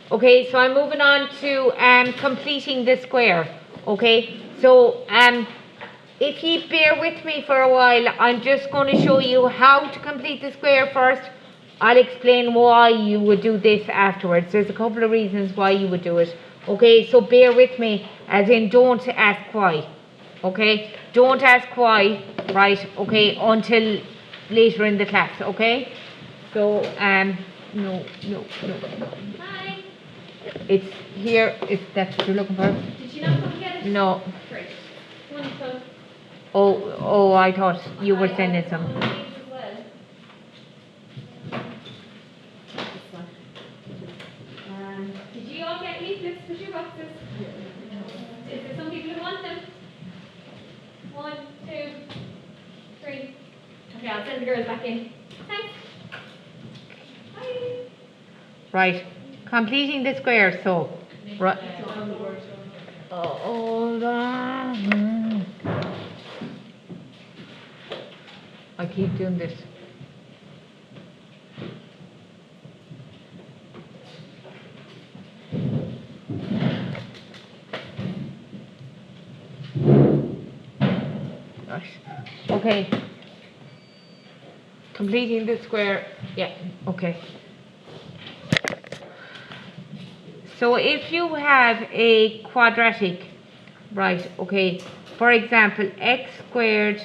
Okay, so I'm moving on to completing the square. Okay, so if you bear with me for a while, I'm just going to show you how to complete the square first. I'll explain why you would do this afterwards. There's a couple of reasons why you would do it. Okay, so bear with me, as in don't ask why. Okay, don't ask why, right? Okay, until later in the class. Okay, so no. Hi. It's here. If that's what you're looking for. Did you not come get it? No. Great. Wonderful. Oh, I thought you were sending I some. have these as well. This one. Did you all get leaflets for your boxes? Is there some people who want them? 1, 2, 3. Okay, I'll send the girls back in. Thanks. Bye. Right. Completing the square. So. Right. Hold on. I keep doing this. Right. Okay. Completing the square. Yeah. Okay. So if you have a quadratic, right, okay, for example, x squared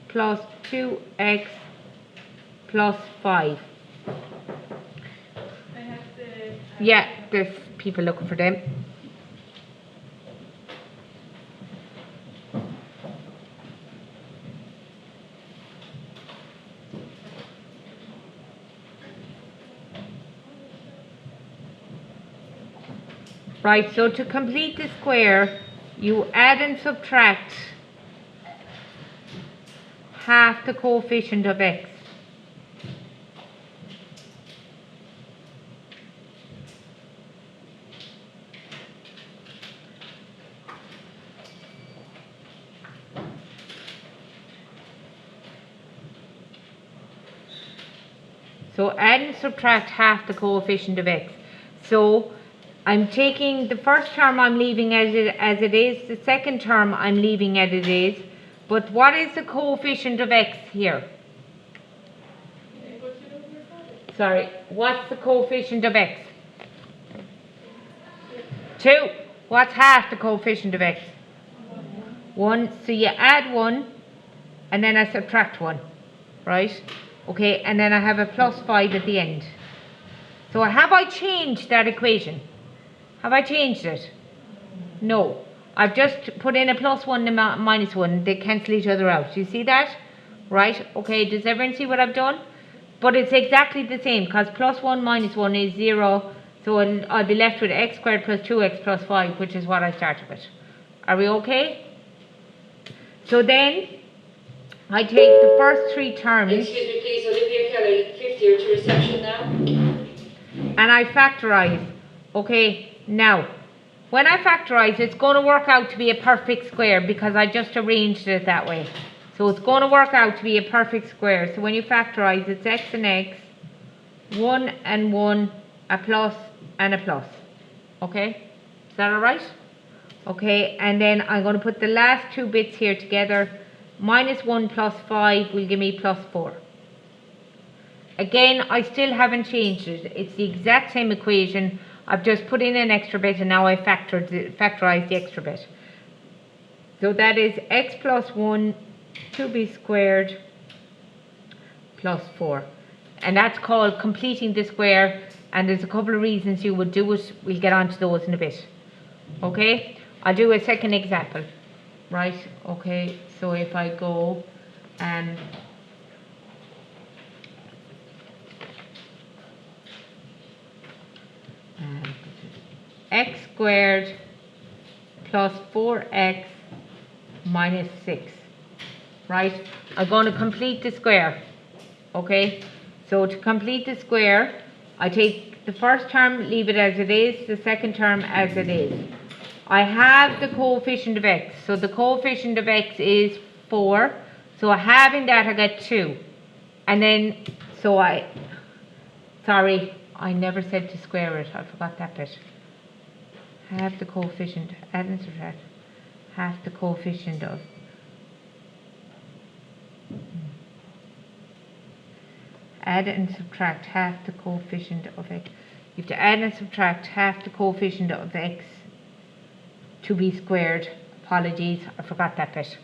plus 2x plus 5. I have the. Yeah, there's people looking for them. Right, so to complete the square, you add and subtract half the coefficient of x. So add and subtract half the coefficient of x. So I'm taking the first term, I'm leaving as it is. The second term I'm leaving as it is. But what is the coefficient of x here? Sorry, what's the coefficient of x? 2. What's half the coefficient of x? 1. So you add 1 and then I subtract 1. Right? Okay, and then I have a plus 5 at the end. So have I changed that equation? Have I changed it? No. I've just put in a plus 1 and a minus 1. They cancel each other out. Do you see that? Right? Okay, does everyone see what I've done? But it's exactly the same because plus 1 minus 1 is 0. So I'll be left with x squared plus 2x plus 5, which is what I started with. Are we okay? So then I take the first 3 terms. Excuse me, please, Olivia Kelly, fifth year to reception now. And I factorize. Okay, now, when I factorize, it's going to work out to be a perfect square because I just arranged it that way. So it's going to work out to be a perfect square. So when you factorize, it's x and x, 1 and 1, a plus and a plus. Okay, is that alright? Okay, and then I'm going to put the last 2 bits here together. Minus 1 plus 5 will give me plus 4. Again, I still haven't changed it. It's the exact same equation. I've just put in an extra bit and now I factorized the extra bit. So that is x plus 1 2b squared plus 4. And that's called completing the square. And there's a couple of reasons you would do it. We'll get on to those in a bit. Okay? I'll do a second example. Right? Okay, so if I go x squared plus 4x minus 6. Right? I'm going to complete the square. Okay? So to complete the square, I take the first term, leave it as it is, the second term as it is. I have the coefficient of x. So the coefficient of x is 4. So having that, I get 2. And then, sorry, I never said to square it, I forgot that bit. Half the coefficient, add and subtract, half the coefficient of, add and subtract half the coefficient of x. You have to add and subtract half the coefficient of x to be squared. Apologies, I forgot that bit.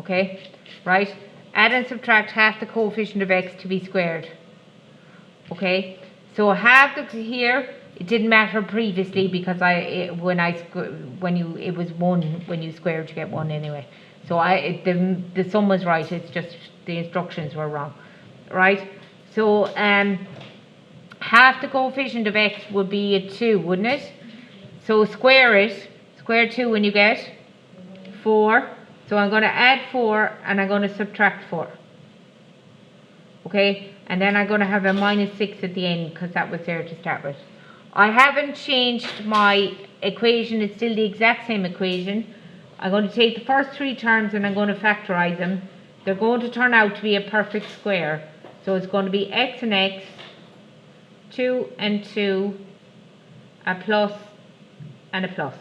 Okay, right? Add and subtract half the coefficient of x to be squared. Okay, so half the here, it didn't matter previously because it was 1 when you squared, you get 1 anyway. So the sum was right, it's just the instructions were wrong, right? So half the coefficient of x would be a 2, wouldn't it? So square 2 and you get 4. So I'm going to add 4 and I'm going to subtract 4. Okay, and then I'm going to have a minus 6 at the end because that was there to start with. I haven't changed my equation, it's still the exact same equation. I'm going to take the first 3 terms and I'm going to factorize them. They're going to turn out to be a perfect square. So it's going to be x and x, 2 and 2, a plus and a plus.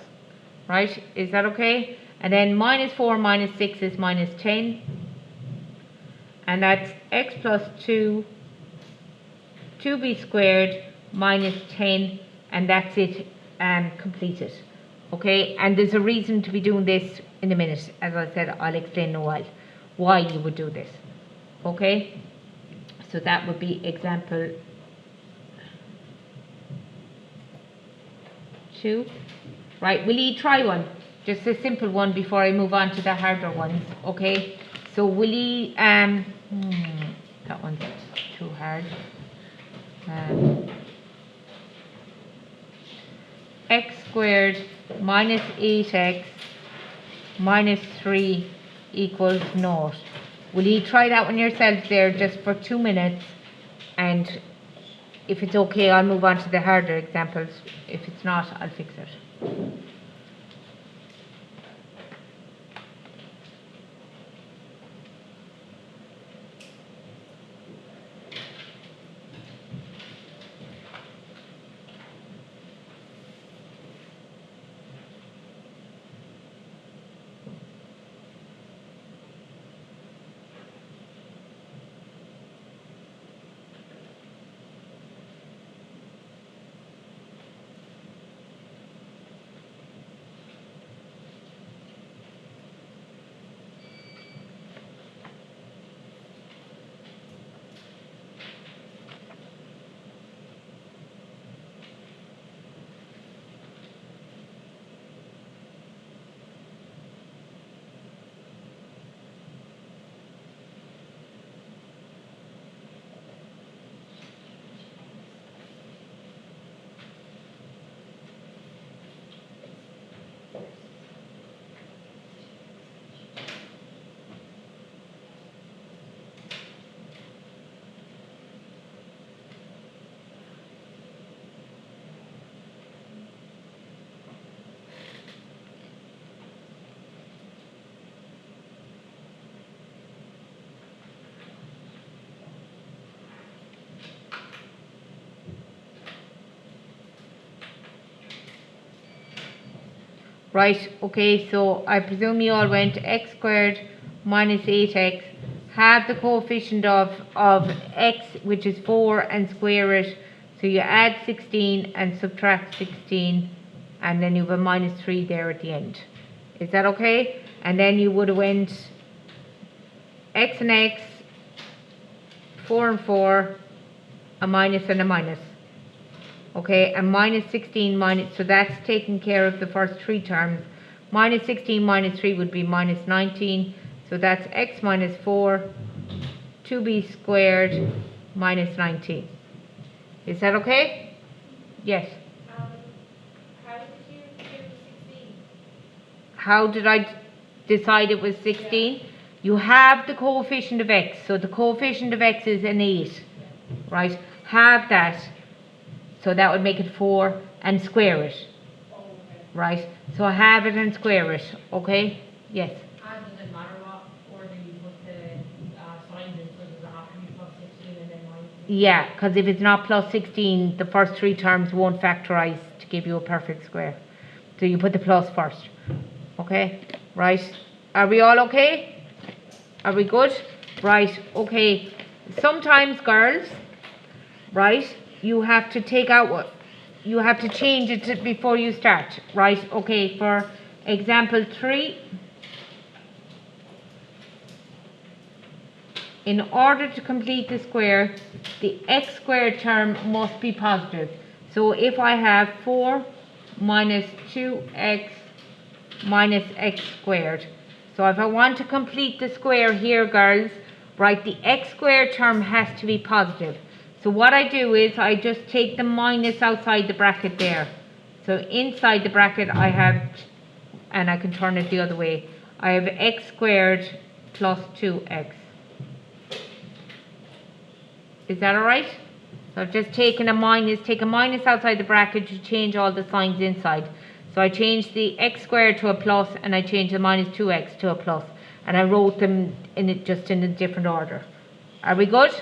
Right? Is that okay? And then minus 4 minus 6 is minus 10. And that's x plus 2, 2b squared minus 10. And that's it, completed. Okay? And there's a reason to be doing this in a minute. As I said, I'll explain in a while why you would do this. Okay? So that would be example 2. Right, will you try one? Just a simple one before I move on to the harder ones, okay? So will you, that one's too hard. X squared minus 8x minus 3 equals 0. Will you try that one yourself there just for 2 minutes? And if it's okay, I'll move on to the harder examples. If it's not, I'll fix it. Right, okay, so I presume you all went x squared minus 8x, have the coefficient of x, which is 4, and square it. So you add 16 and subtract 16, and then you have a minus 3 there at the end. Is that okay? And then you would have went x and x, 4 and 4, a minus and a minus. Okay, and minus 16 minus, so that's taking care of the first 3 terms. Minus 16 minus 3 would be minus 19. So that's x minus 4, 2b squared minus 19. Is that okay? Yes. How did you do 16? How did I decide it was 16? You have the coefficient of x. So the coefficient of x is an 8. Right? Have that. So that would make it 4 and square it. Oh, okay. Right? So have it and square it. Okay? Yes. And does it matter what order you put the signs in? So does it have to be plus 16 and then minus Yeah, because if it's not plus 16, the first three terms won't factorize to give you a perfect square. So you put the plus first. Okay, right. Are we all okay? Are we good? Right, okay. Sometimes, girls, right, you have to take out what you have to change it before you start. Right, okay. For example 3, in order to complete the square, the x squared term must be positive. So if I have 4 minus 2x minus x squared. So if I want to complete the square here, girls, right, the x squared term has to be positive. So what I do is I just take the minus outside the bracket there. So inside the bracket I have, and I can turn it the other way, I have x squared plus 2x. Is that alright? So I've just taken a minus outside the bracket to change all the signs inside. So I changed the x squared to a plus, and I changed the minus 2x to a plus. And I wrote them just in a different order. Are we good?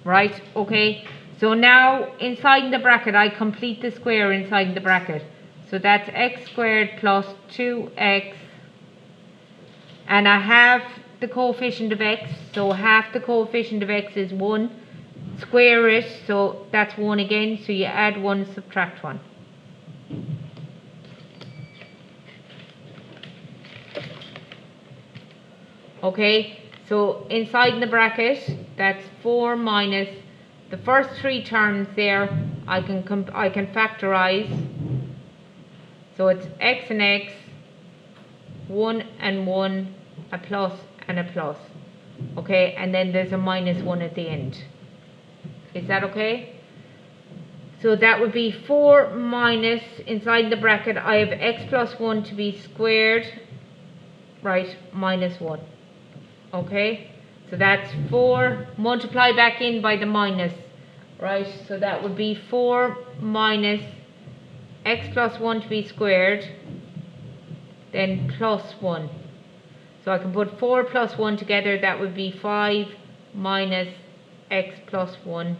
Right, okay. So now inside the bracket, I complete the square inside the bracket. So that's x squared plus 2x. And I have the coefficient of x. So half the coefficient of x is 1. Square it, so that's 1 again. So you add 1, subtract 1. Okay, so inside the bracket, that's 4 minus the first three terms there. I can factorize. So it's x and x, 1 and 1, a plus and a plus. Okay, and then there's a minus 1 at the end. Is that okay? So that would be 4 minus, inside the bracket I have x plus 1 to be squared, right, minus 1. Okay, so that's 4, multiply back in by the minus, right, so that would be 4 minus x plus 1 to be squared, then plus 1. So I can put 4 plus 1 together, that would be 5 minus x plus 1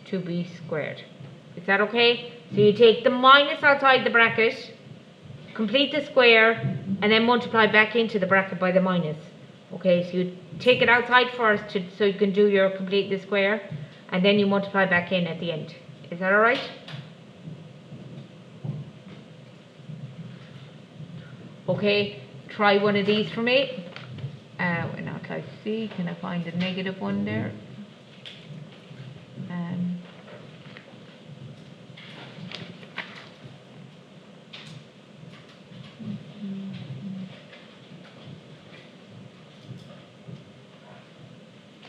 to be squared. Is that okay? So you take the minus outside the bracket, complete the square, and then multiply back into the bracket by the minus. Okay, so you take it outside first so you can do your complete the square, and then you multiply back in at the end. Is that alright? Okay, try one of these for me. We're not like C. Can I find the negative one there?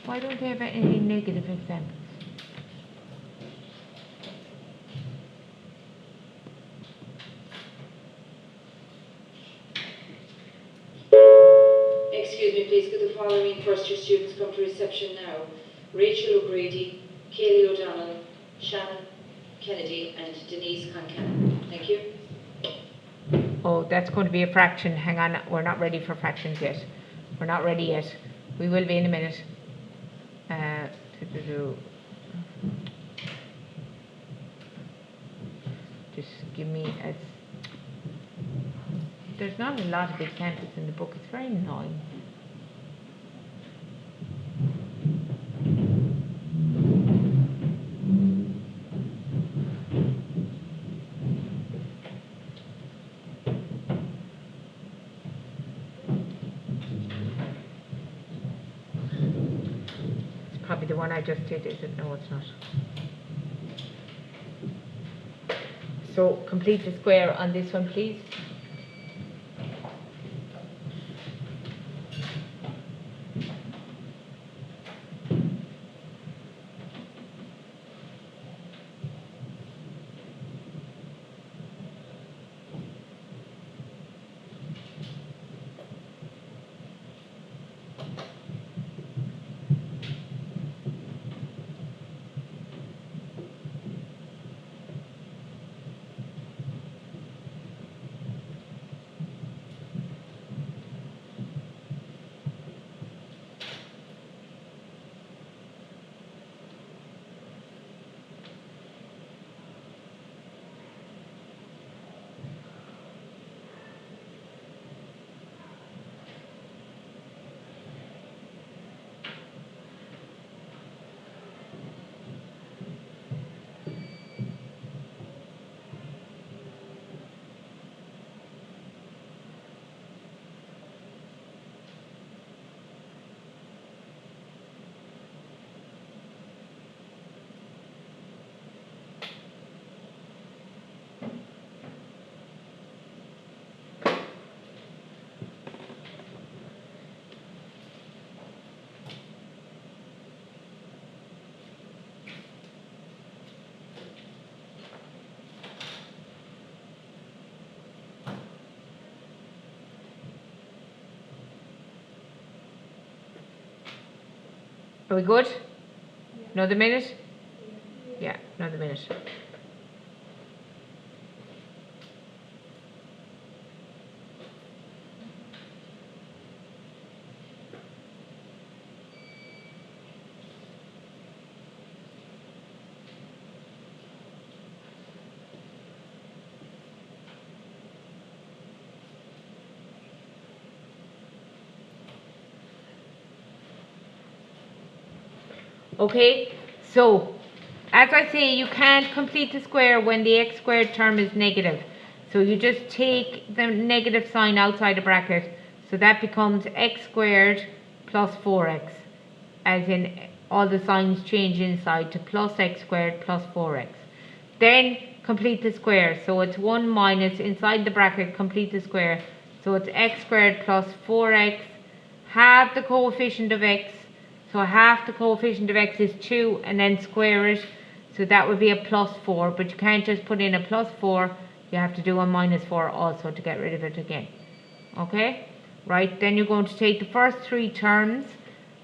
Why don't they have any negative examples? Excuse me, please, could the following first year students come to reception now? Rachel O'Grady, Kaylee O'Donnell, Shannon Kennedy, and Denise Concan. Thank you. Oh, that's going to be a fraction. Hang on, we're not ready for fractions yet. We're not ready yet. We will be in a minute. Just give me a... There's not a lot of examples in the book. It's very annoying. It's probably the one I just did, is it? No, it's not. So complete the square on this one, please. Are we good? Another minute? Yeah, another minute. Okay, so as I say, you can't complete the square when the x squared term is negative. So you just take the negative sign outside the bracket. So that becomes x squared plus 4x. As in all the signs change inside to plus x squared plus 4x. Then complete the square. So it's 1 minus inside the bracket, complete the square. So it's x squared plus 4x. Halve the coefficient of x. So half the coefficient of x is 2 and then square it. So that would be a plus 4. But you can't just put in a plus 4. You have to do a minus 4 also to get rid of it again. Okay? Right, then you're going to take the first three terms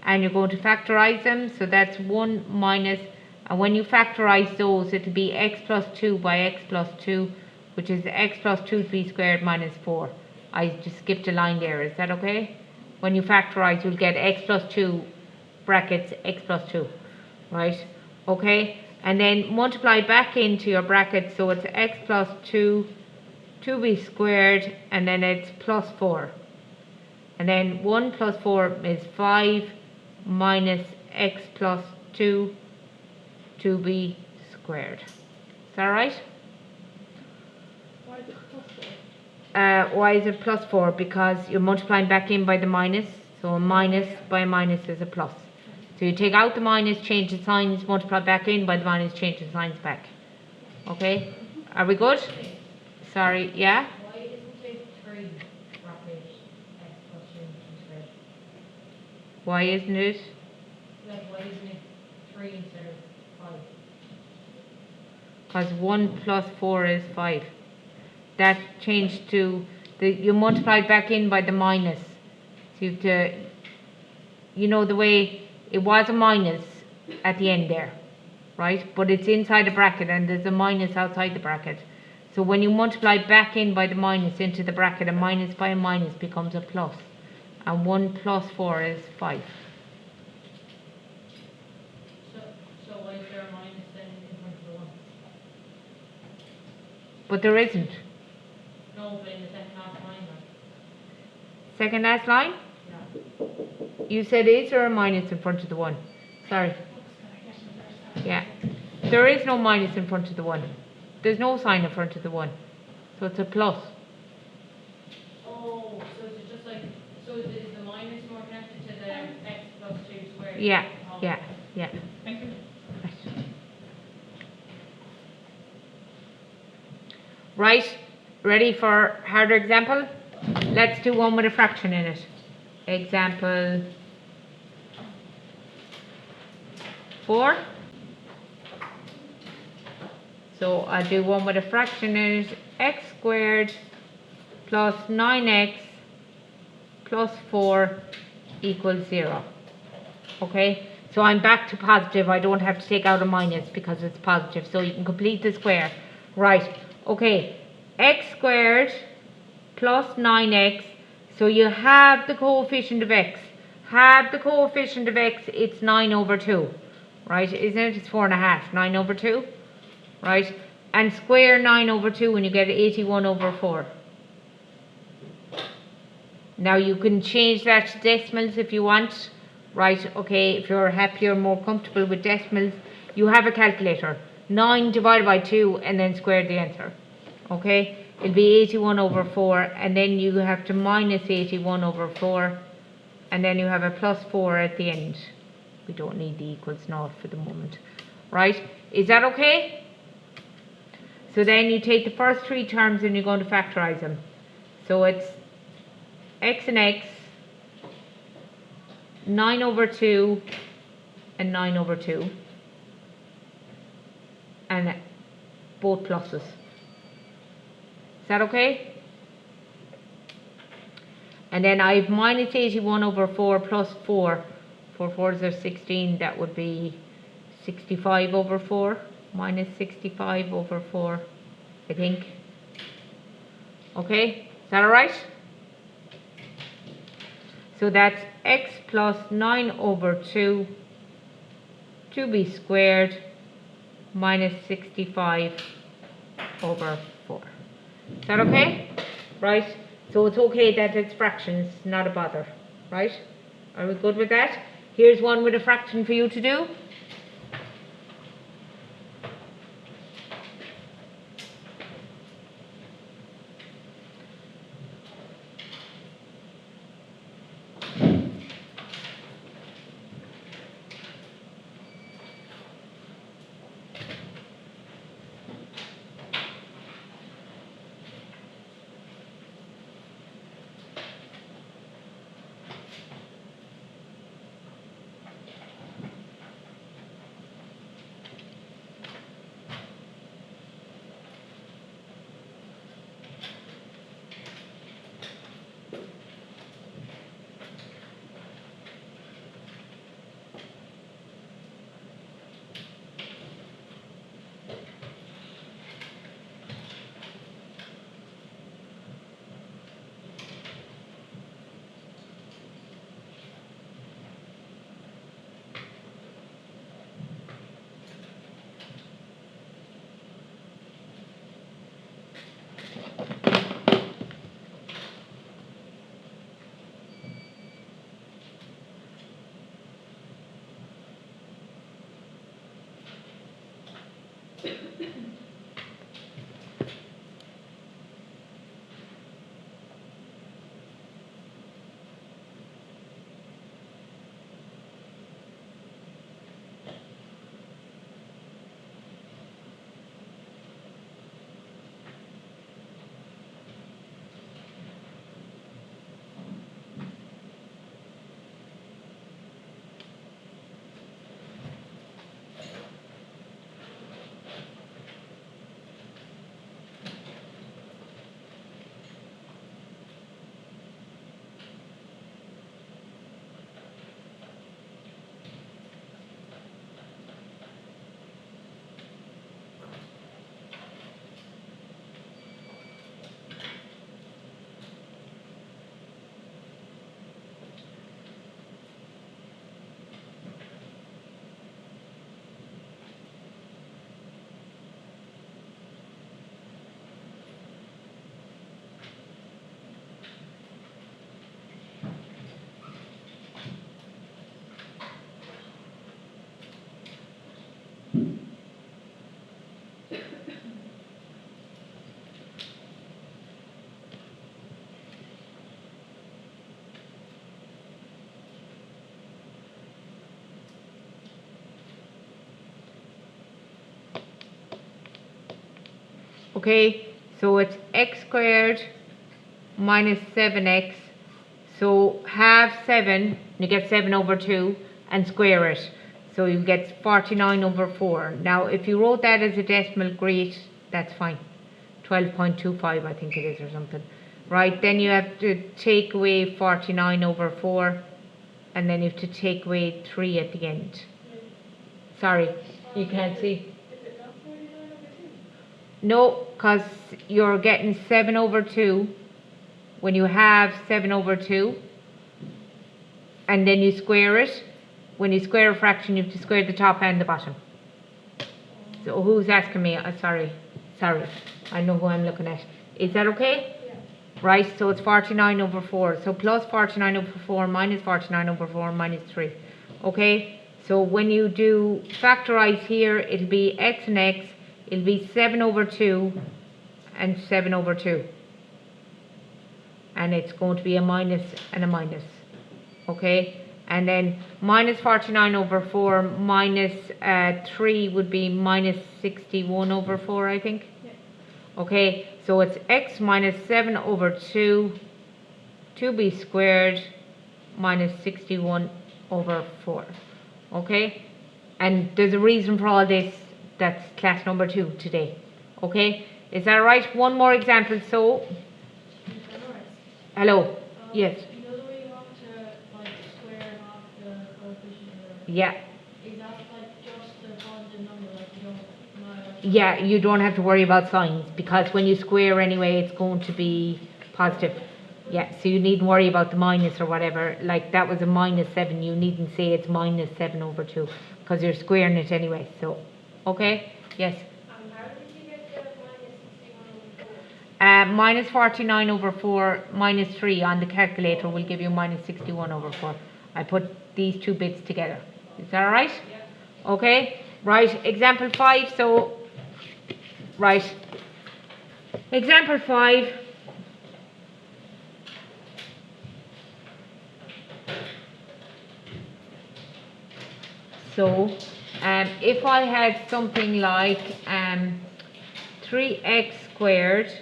and you're going to factorize them. So that's 1 minus, and when you factorize those, it'll be x plus 2 by x plus 2, which is x plus 2b squared minus 4. I just skipped a line there, is that okay? When you factorize, you'll get x plus 2 brackets x plus 2, right? Okay, and then multiply back into your bracket, so it's x plus 2, 2b squared, and then it's plus 4. And then 1 plus 4 is 5 minus x plus 2, 2b squared. Is that right? Why is it plus 4? Why is it plus 4? Because you're multiplying back in by the minus. So a minus by a minus is a plus. So you take out the minus, change the signs, multiply back in by the minus, change the signs back. Okay? Are we good? Sorry, yeah? Why isn't it 3 bracket x plus 2 squared? Why isn't it? Like, why isn't it 3 instead of 5? Because 1 plus 4 is 5. That changed to, you multiplied back in by the minus. So you have to, you know the way it was a minus at the end there, right? But it's inside a bracket and there's a minus outside the bracket. So when you multiply back in by the minus into the bracket, a minus by a minus becomes a plus. And 1 plus 4 is 5. So why is there a minus then in front of the 1? But there isn't. No, but in the second half line, like. Second last line? Yeah. You said is there a minus in front of the 1? Sorry. Yeah. There is no minus in front of the 1. There's no sign in front of the 1. So it's a plus. Oh, so is it just like, so is the minus more connected to the x plus 2 squared? Yeah, Oh. yeah, yeah. Thank you. Right, ready for harder example? Let's do one with a fraction in it. Example 4. So I'll do one with a fraction in it. X squared plus 9x plus 4 equals 0. Okay, so I'm back to positive. I don't have to take out a minus because it's positive. So you can complete the square. Right, okay, x squared plus 9x. So you have the coefficient of x. Have the coefficient of x, it's 9 over 2. Right, isn't it? It's 4.5. 9 over 2. Right, and square 9 over 2 and you get 81 over 4. Now you can change that to decimals if you want. Right, okay, if you're happier, more comfortable with decimals, you have a calculator. 9 divided by 2 and then square the answer. Okay, it'll be 81 over 4 and then you have to minus 81 over 4 and then you have a plus 4 at the end. We don't need the equals now for the moment. Right, is that okay? So then you take the first three terms and you're going to factorize them. So it's x and x, 9 over 2 and 9 over 2. And both pluses. Is that okay? And then I have minus 81 over 4 plus 4. 4 fours are 16, that would be 65 over 4, minus 65 over 4, I think. Okay, is that alright? So that's x plus 9 over 2, 2b squared, minus 65 over 4. Is that okay? Right, so it's okay that it's fractions, not a bother, right? Are we good with that? Here's one with a fraction for you to do. Okay, so it's x squared minus 7x. So halve 7, you get 7 over 2, and square it. So you get 49 over 4. Now, if you wrote that as a decimal, great, that's fine. 12.25, I think it is, or something. Right, then you have to take away 49 over 4, and then you have to take away 3 at the end. Sorry, you can't see. No, because you're getting 7 over 2 when you have 7 over 2, and then you square it. When you square a fraction, you have to square the top and the bottom. So who's asking me? Sorry, I know who I'm looking at. Is that okay? Yeah. Right, so it's 49 over 4. So plus 49 over 4 minus 49 over 4 minus 3. Okay, so when you do factorize here, it'll be x and x. It'll be 7 over 2 and 7 over 2. And it's going to be a minus and a minus. Okay, and then minus 49 over 4 minus 3 would be minus 61 over 4, I think. Yeah. Okay, so it's x minus 7 over 2, 2b squared minus 61 over 4. Okay, and there's a reason for all this. That's class number 2 today. Okay, is that right? One more example. So, hello. Yes. The other way you want to like square off the coefficient Yeah, Is that like just the positive number, like you don't matter? yeah, you don't have to worry about signs, because when you square anyway, it's going to be positive. Yeah, so you needn't worry about the minus or whatever, like that was a -7, you needn't say it's -7/2, because you're squaring it anyway, so, okay, yes. How did you get the -61/4? -49/4 -3 on the calculator will give you -61/4. I put these two bits together. Is that alright? Yeah. Okay, right, example 5, so, right. Example 5. So, if I had something like 3x squared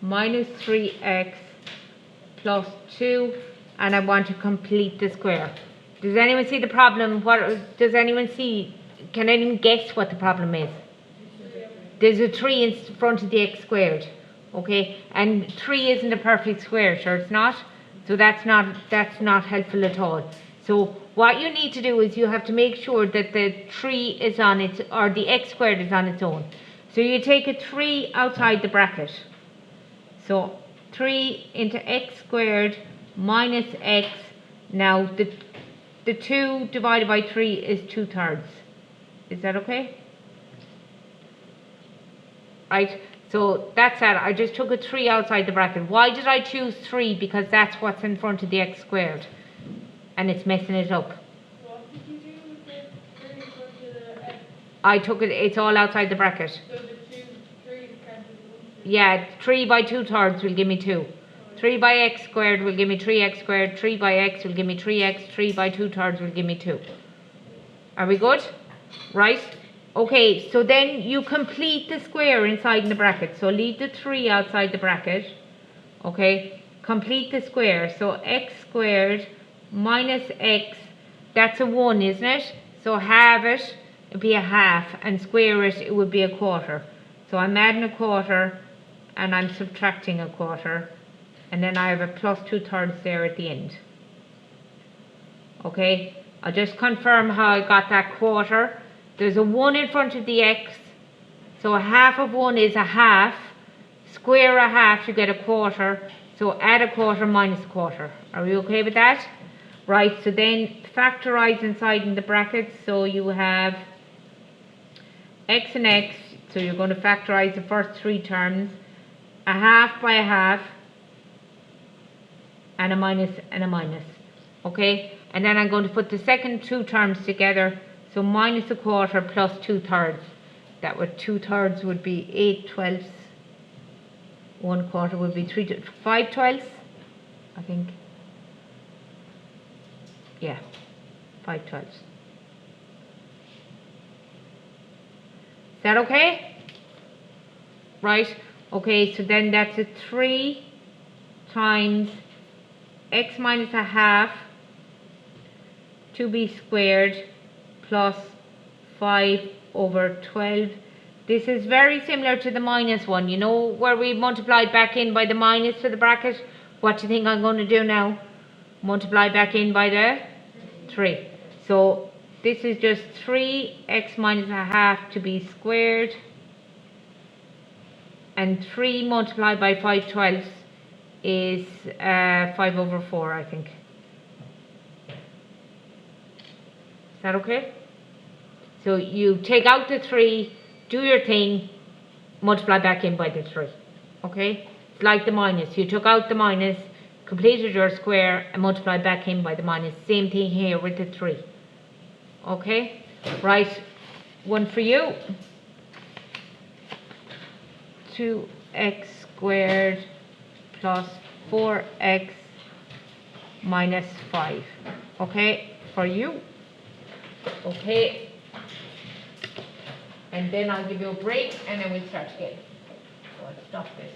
minus 3x plus 2, and I want to complete the square. Does anyone see the problem? What does anyone see? Can anyone guess what the problem is? There's a 3 in front of the x squared, okay? And 3 isn't a perfect square, sure it's not. So that's not helpful at all. So what you need to do is you have to make sure that the 3 is on its, or the x squared is on its own. So you take a 3 outside the bracket. So 3 into x squared minus x. Now the 2 divided by 3 is 2/3. Is that okay? Right, so that's that. I just took a 3 outside the bracket. Why did I choose 3? Because that's what's in front of the x squared. And it's messing it up. What did you do with the 3 in front of the x? I took it, it's all outside the bracket. So the 3 is counted as 1? Yeah, 3 by 2/3 will give me 2. 3 by x squared will give me 3x squared. 3 by x will give me 3x. 3 by 2/3 will give me 2. Are we good? Right? Okay, so then you complete the square inside the bracket. So leave the 3 outside the bracket. Okay, complete the square. So x squared minus x, that's a 1, isn't it? So halve it, it'd be a half, and square it, it would be a quarter. So I'm adding a quarter, and I'm subtracting a quarter, and then I have a plus 2/3 there at the end. Okay, I'll just confirm how I got that quarter. There's a 1 in front of the x, so a half of 1 is a half. Square a half, you get a quarter. So add a quarter minus a quarter. Are we okay with that? Right, so then factorize inside in the brackets. So you have x and x, so you're going to factorize the first 3 terms. A half by a half, and a minus and a minus. Okay, and then I'm going to put the second 2 terms together. So minus a quarter plus 2/3. That would 2/3 would be 8/12. 1/4 would be 5/12, I think. Yeah, 5/12. Is that okay? Right, okay, so then that's a 3 times x minus a half 2b squared plus 5/12. This is very similar to the minus one. You know where we multiplied back in by the minus to the bracket? What do you think I'm going to do now? Multiply back in by the 3. So this is just 3x minus a half to be squared, and 3 multiplied by 5/12 is 5/4, I think. Is that okay? So you take out the 3, do your thing, multiply back in by the 3. Okay? It's like the minus. You took out the minus, completed your square, and multiplied back in by the minus. Same thing here with the 3. Okay? Right. One for you. 2x squared plus 4x minus 5. Okay? For you. Okay. And then I'll give you a break, and then we'll start again. So I'll stop this.